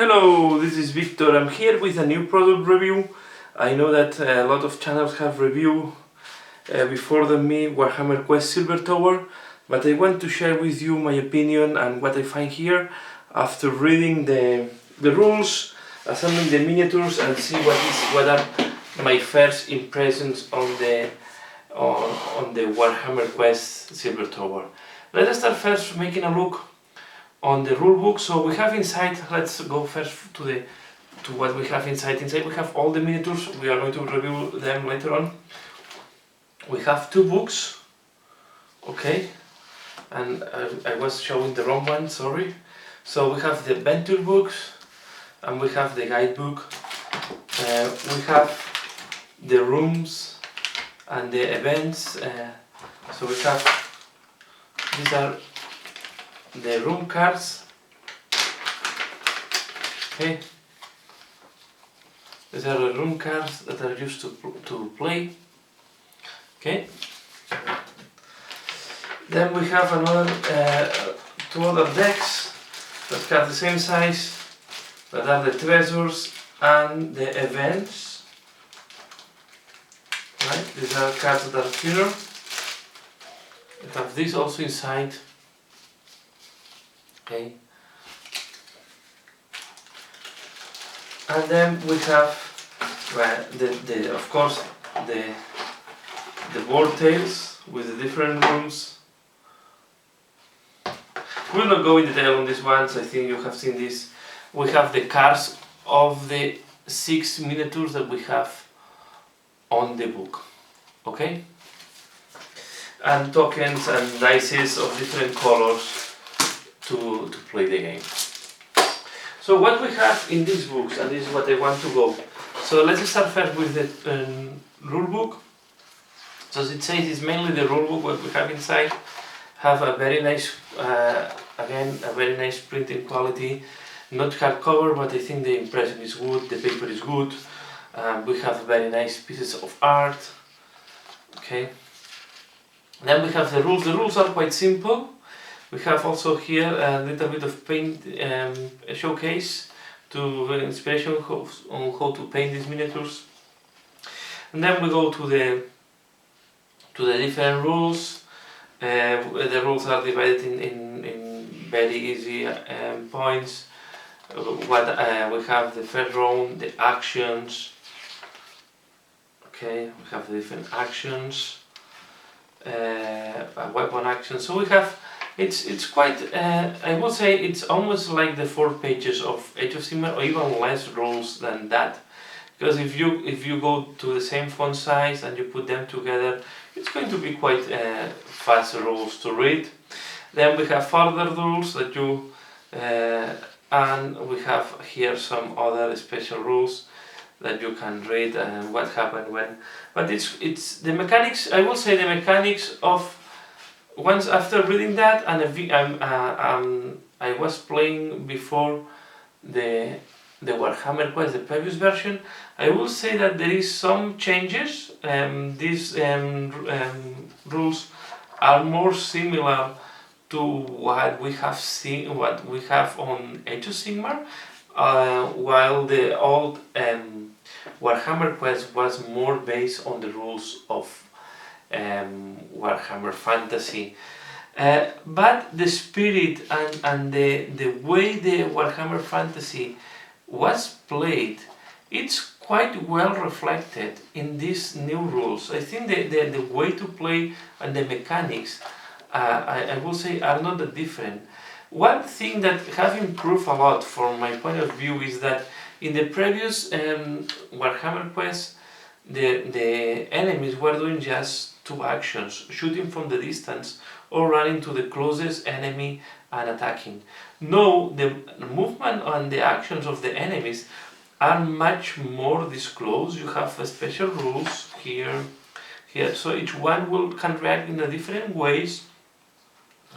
Hello, this is Victor. I'm here with a new product review. I know that a lot of channels have reviewed before than me Warhammer Quest Silver Tower, but I want to share with you my opinion and what I find here after reading the rules, assembling the miniatures, and see what are my first impressions on the Warhammer Quest Silver Tower. Let's start first making a look on the rulebook. So we have inside, let's go first to what we have inside. Inside we have all the miniatures. We are going to review them later on. We have two books, okay, and I was showing the wrong one, sorry. So we have the adventure books and we have the guidebook. We have the rooms and the events. So we have, these are the room cards, okay. These are the room cards that are used to play, okay. Then we have another two other decks that have the same size, that are the treasures and the events, right. These are cards that are thinner. We have this also inside. Okay. And then we have of course the board tails with the different rooms. We'll not go in detail on these ones, I think you have seen this. We have the cards of the 6 miniatures that we have on the book, okay? And tokens and dices of different colors to play the game. So what we have in these books, and this is what I want to go. So let's start first with the rule book. So as it says, it's mainly the rule book. What we have inside have a very nice, again, a very nice printing quality. Not hardcover, but I think the impression is good, the paper is good. We have very nice pieces of art. Okay. Then we have the rules. The rules are quite simple. We have also here a little bit of paint showcase to inspiration on how to paint these miniatures. And then we go to the different rules. The rules are divided in very easy points. We have the first round, the actions. Okay, we have the different actions, a weapon action. So we have. It's quite, I would say it's almost like the 4 pages of Age of Sigmar, or even less rules than that. Because if you go to the same font size and you put them together, it's going to be quite fast rules to read. Then we have further rules that you, and we have here some other special rules that you can read and what happened when. But it's the mechanics, I will say the mechanics of. Once after reading that, and I was playing before the Warhammer Quest, the previous version, I will say that there is some changes. These rules are more similar to what we have seen, what we have on Age of Sigmar, while the old Warhammer Quest was more based on the rules of Warhammer Fantasy, but the spirit and the way the Warhammer Fantasy was played, it's quite well reflected in these new rules. I think the way to play and the mechanics, I will say, are not that different. One thing that have improved a lot from my point of view is that in the previous Warhammer Quest, the enemies were doing just 2 actions, shooting from the distance or running to the closest enemy and attacking. No, the movement and the actions of the enemies are much more disclosed. You have special rules here, so each one can react in a different ways.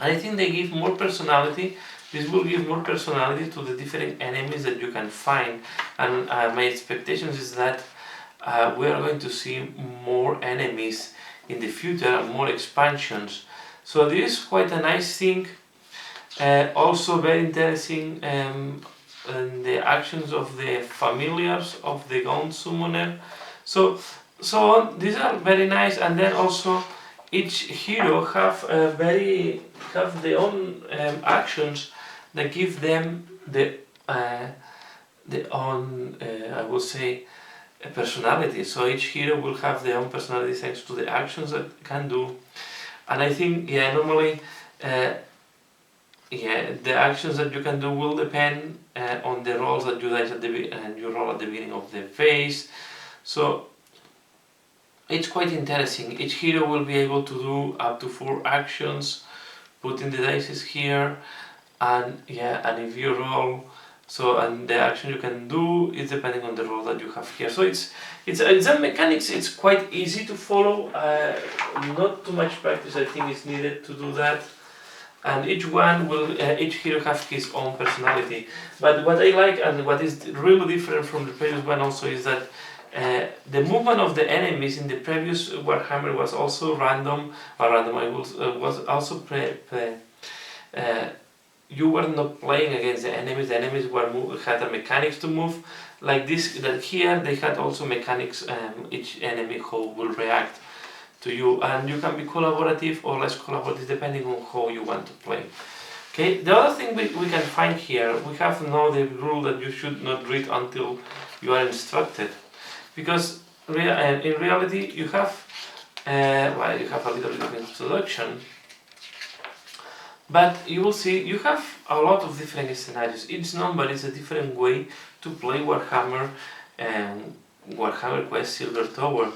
And I think they give more personality. This will give more personality to the different enemies that you can find, and my expectations is that we are going to see more enemies in the future, more expansions. So this is quite a nice thing. Also very interesting the actions of the familiars of the Gaunt Summoner. So on. These are very nice, and then also each hero have their own actions that give them the own I would say a personality. So each hero will have their own personality thanks to the actions that it can do. And I think normally the actions that you can do will depend on the rolls that you dice you roll at the beginning of the phase. So it's quite interesting. Each hero will be able to do up to 4 actions, putting the dice here, and if you roll, and the action you can do is depending on the roll that you have here. So it's a mechanics. It's quite easy to follow. Not too much practice I think is needed to do that. And each hero have his own personality. But what I like and what is really different from the previous one also is that the movement of the enemies in the previous Warhammer was also random. Was also you were not playing against the enemies. The enemies had a mechanics to move like this. That here they had also mechanics. Each enemy who will react to you, and you can be collaborative or less collaborative depending on how you want to play. Okay. The other thing we can find here, we have now the rule that you should not read until you are instructed. Because in reality you have you have a little bit of introduction, but you will see you have a lot of different scenarios. Each number is a different way to play Warhammer and Warhammer Quest Silver Tower.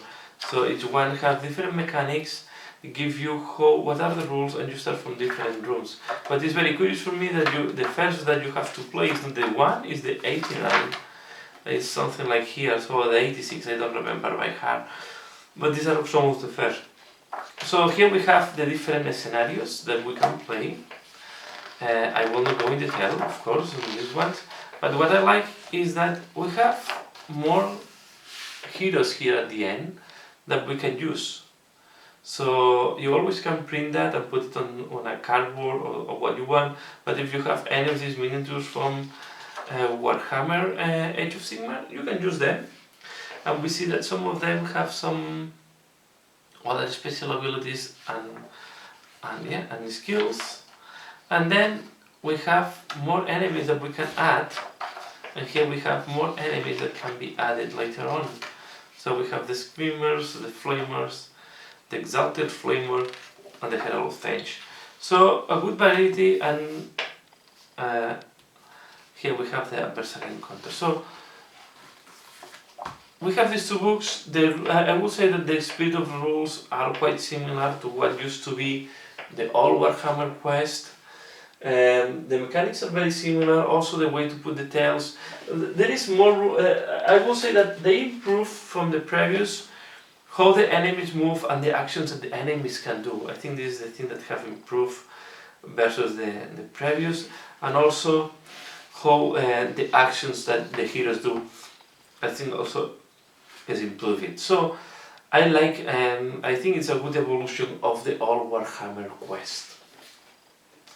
So each one has different mechanics, give you what are the rules, and you start from different rooms. But it's very curious for me that the first that you have to play is not the 1, is the 89. It's something like here, so the 86, I don't remember by heart. But these are some of the first. So here we have the different scenarios that we can play. I will not go in detail, of course, on these ones. But what I like is that we have more heroes here at the end that we can use. So you always can print that and put it on a cardboard or what you want. But if you have any of these miniatures from Warhammer Age of Sigmar, you can use them, and we see that some of them have some other special abilities and skills, and then we have more enemies that we can add, and here we have more enemies that can be added later on. So we have the Screamers, the Flamers, the Exalted Flamer, and the Herald of Fetch. So a good variety, and here we have the Adversary Encounter. So we have these 2 books. I would say that the spirit of the rules are quite similar to what used to be the old Warhammer Quest. The mechanics are very similar, also the way to put the tales. There is more, I will say that they improve from the previous, how the enemies move and the actions that the enemies can do. I think this is the thing that have improved versus the previous, and also how the actions that the heroes do, I think also has improved it. So I like, I think it's a good evolution of the old Warhammer Quest.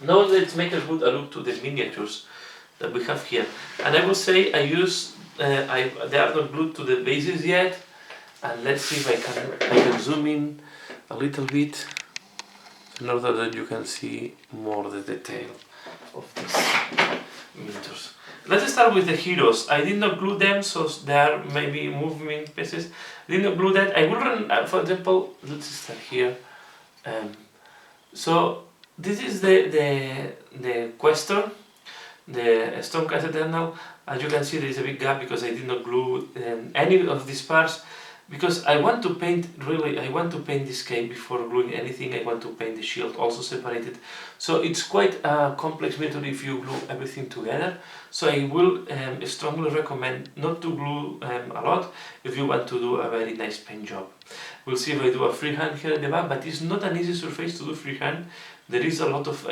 Now let's make a look to the miniatures that we have here. And I will say they are not glued to the bases yet. And let's see if I can zoom in a little bit in order that you can see more the detail of these miniatures. Let's start with the heroes. I did not glue them, so there are maybe movement pieces. I did not glue that. I will run, for example, let's start here. So this is the Questor, the Stormcast Eternal. As you can see, there is a big gap because I did not glue any of these parts. Because I want to paint this cape before gluing anything. I want to paint the shield also separated. So it's quite a complex method if you glue everything together. So I will strongly recommend not to glue a lot if you want to do a very nice paint job. We'll see if I do a freehand here at the back, but it's not an easy surface to do freehand. There is a lot of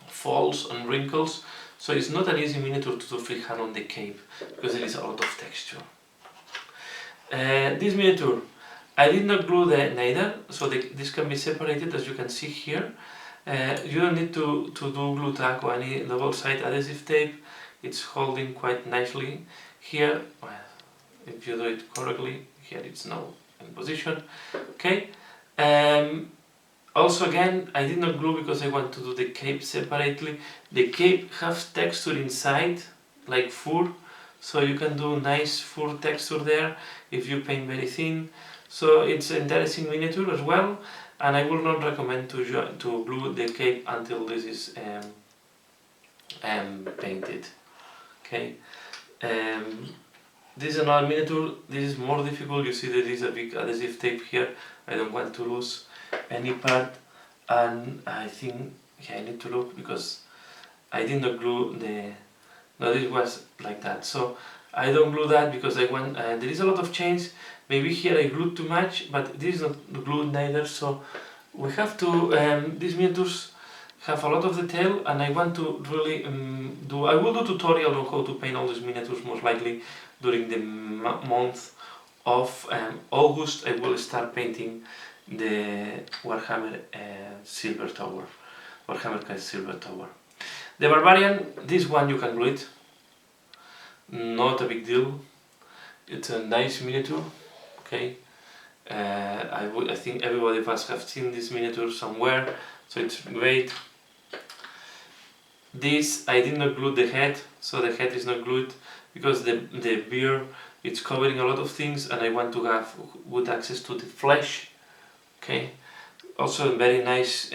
folds and wrinkles, so it's not an easy miniature to do freehand on the cape because there is a lot of texture. This miniature, I did not glue neither, so this can be separated as you can see here. You don't need to do glue tack or any double-sided adhesive tape. it's holding quite nicely. Here, well, if you do it correctly, here it's now in position. Okay. Also again, I did not glue because I want to do the cape separately. The cape has texture inside, like fur, so you can do nice fur texture there if you paint very thin. So it's an interesting miniature as well, and I will not recommend to glue the cape until this is painted. Okay. This is another miniature. This is more difficult. You see that there is a big adhesive tape here. I don't want to lose any part, and I think I need to look because I did not glue the. No, this was like that. So I don't glue that because I want. There is a lot of chains. Maybe here I glued too much, but this is not glued neither. So we have to. These miniatures have a lot of detail, and I want to really do. I will do tutorial on how to paint all these miniatures most likely during the month of August. I will start painting the Warhammer Silver Tower, Warhammer Cast Silver Tower. The Barbarian, this one you can glue it, not a big deal. It's a nice miniature. Okay, I think everybody of us have seen this miniature somewhere, so it's great. This I did not glue the head, so the head is not glued because the beard it's covering a lot of things, and I want to have good access to the flesh. Okay, also very nice.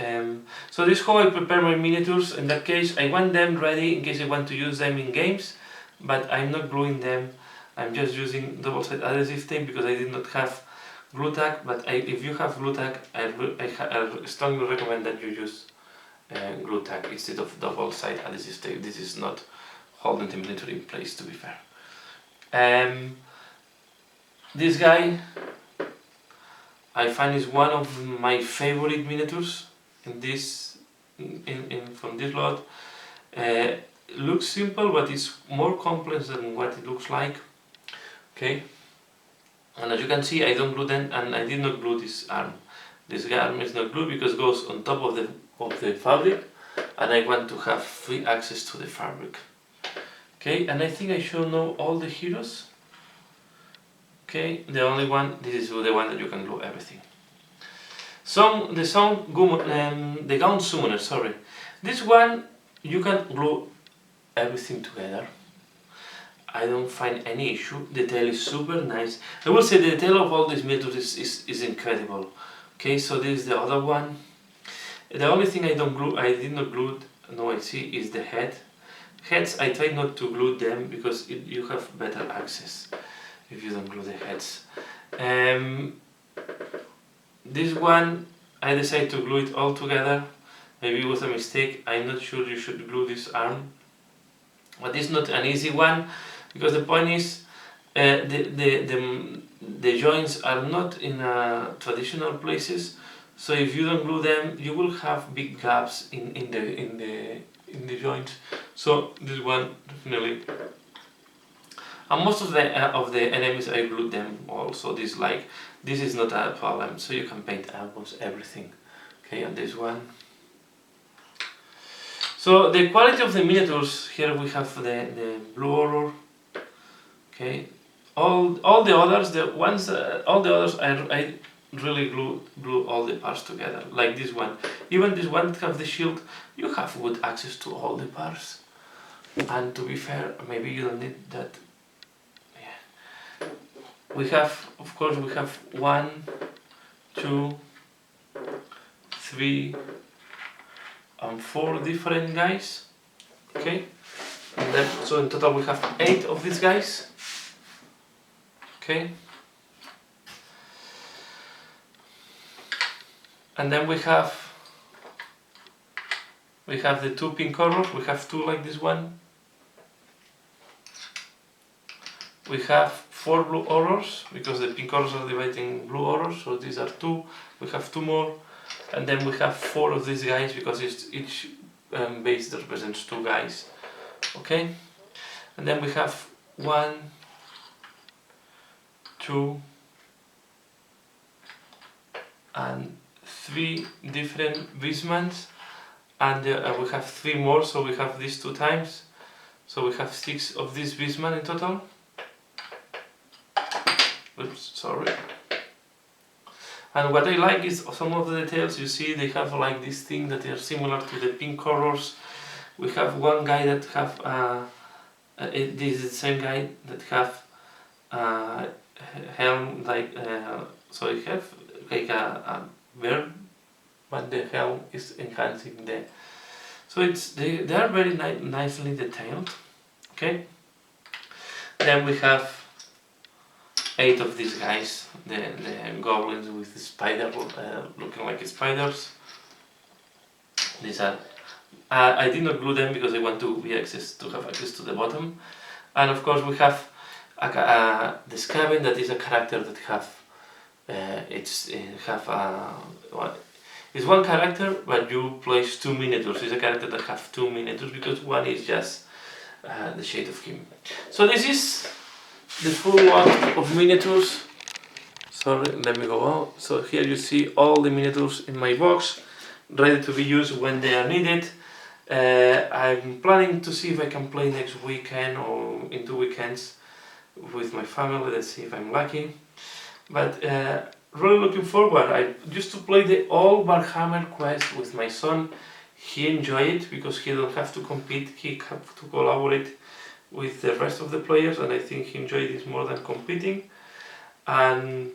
So this is how I prepare my miniatures. In that case, I want them ready in case I want to use them in games, but I'm not gluing them. I'm just using double-sided adhesive tape because I did not have glue tack. But if you have glue tack, I strongly recommend that you use glue tack instead of double-sided adhesive tape. This is not holding the miniature in place, to be fair. This guy I find is one of my favorite miniatures in this from this lot. Looks simple, but it's more complex than what it looks like. Okay, and as you can see, I don't glue them, and I did not glue this arm. This arm is not glued because it goes on top of the fabric, and I want to have free access to the fabric. Okay, and I think I should know all the heroes. Okay, the only one, this is the one that you can glue everything. The Gaunt Summoner, sorry. This one, you can glue everything together. I don't find any issue. The tail is super nice. I will say the tail of all these miniatures is incredible. Okay, so this is the other one. The only thing I did not glue, no I see, is the head. Heads, I try not to glue them because you have better access if you don't glue the heads. This one, I decided to glue it all together. Maybe it was a mistake. I'm not sure you should glue this arm. But it's not an easy one because the point is the joints are not in traditional places. So if you don't glue them, you will have big gaps in the joints. So this one definitely. And most of the enemies I glued them also. This is not a problem. So you can paint almost everything. Okay, on this one. So the quality of the miniatures, here we have the blue horror. Okay, all the others, I really glue all the parts together. Like this one, even this one that has the shield, you have good access to all the parts. And to be fair, maybe you don't need that. Yeah, we have, of course, 1, 2, 3. 4 different guys. Okay, and then so in total we have 8 of these guys. Okay, and then we have the 2 pink horrors. We have 2 like this one. We have 4 blue horrors because the pink horrors are divided in blue horrors, so these are 2. We have 2 more. And then we have 4 of these guys because each base represents 2 guys. Okay? And then we have 1, 2, and 3 different beastmans. And we have 3 more, so we have these 2 times. So we have 6 of these beastmen in total. Oops, sorry. And what I like is some of the details. You see, they have like this thing that are similar to the pink colors. We have one guy that have this is the same guy that have helm like so I have like a bird, but the helm is enhancing the. So they are very nicely detailed. Okay. Then we have 8 of these guys, the goblins with the spider looking like spiders. These are. I did not glue them because I want to have access to the bottom, and of course we have the Skaven, that is a character that have it's one character, but you place 2 miniatures. It's a character that have 2 miniatures because one is just the shade of him. So this is the full lot of miniatures. Sorry, let me go out. So here you see all the miniatures in my box, ready to be used when they are needed. I'm planning to see if I can play next weekend or in 2 weekends with my family. Let's see if I'm lucky. But really looking forward. I used to play the old Warhammer quest with my son. He enjoyed it because he don't have to compete. He have to collaborate with the rest of the players, and I think he enjoyed this more than competing. And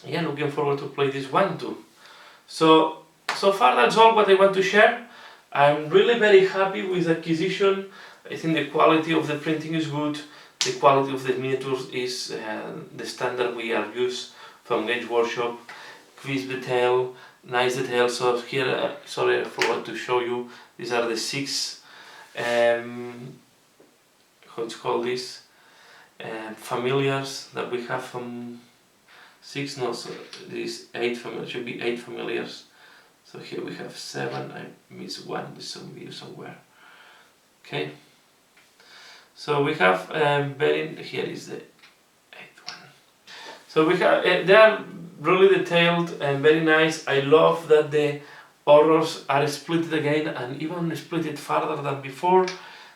yeah, looking forward to play this one too. So far that's all what I want to share. I'm really very happy with the acquisition. I think the quality of the printing is good. The quality of the miniatures is the standard we are used from Games Workshop. Crisp detail, nice detail. So here, sorry I forgot to show you. These are the 6. How it's called this? Familiars that we have from 6. No, so these 8 familiars. Should be 8 familiars. So here we have 7, I missed one with some view somewhere. Okay. So we have here is the 8th one. So we have they are really detailed and very nice. I love that the horrors are split again and even split it further than before.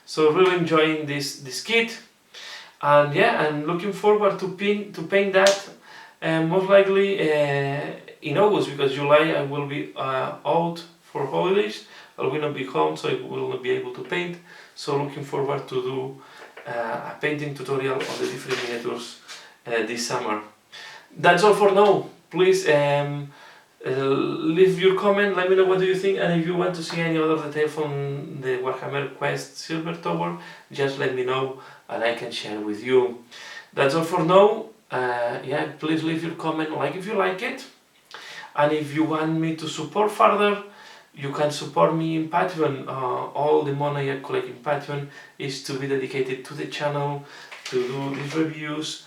So really enjoying this kit. And yeah, I'm looking forward to paint that most likely in August, because July I will be out for holidays. I will not be home, so I will not be able to paint. So looking forward to do a painting tutorial on the different miniatures this summer. That's all for now. Please leave your comment, let me know what do you think, and if you want to see any other detail from the Warhammer Quest Silver Tower, just let me know and I can share with you. That's all for now. Yeah, please leave your comment, like if you like it, and if you want me to support further, you can support me in Patreon. All the money I collect in Patreon is to be dedicated to the channel, to do these reviews,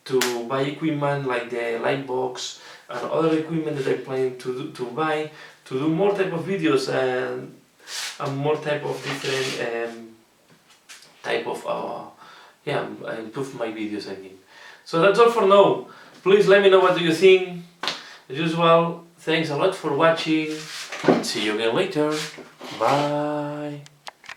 to buy equipment like the light box and other equipment that I'm planning to buy, to do more type of videos and more type of different type of yeah, improve my videos again. So that's all for now. Please let me know what do you think. As usual, thanks a lot for watching. See you again later. Bye.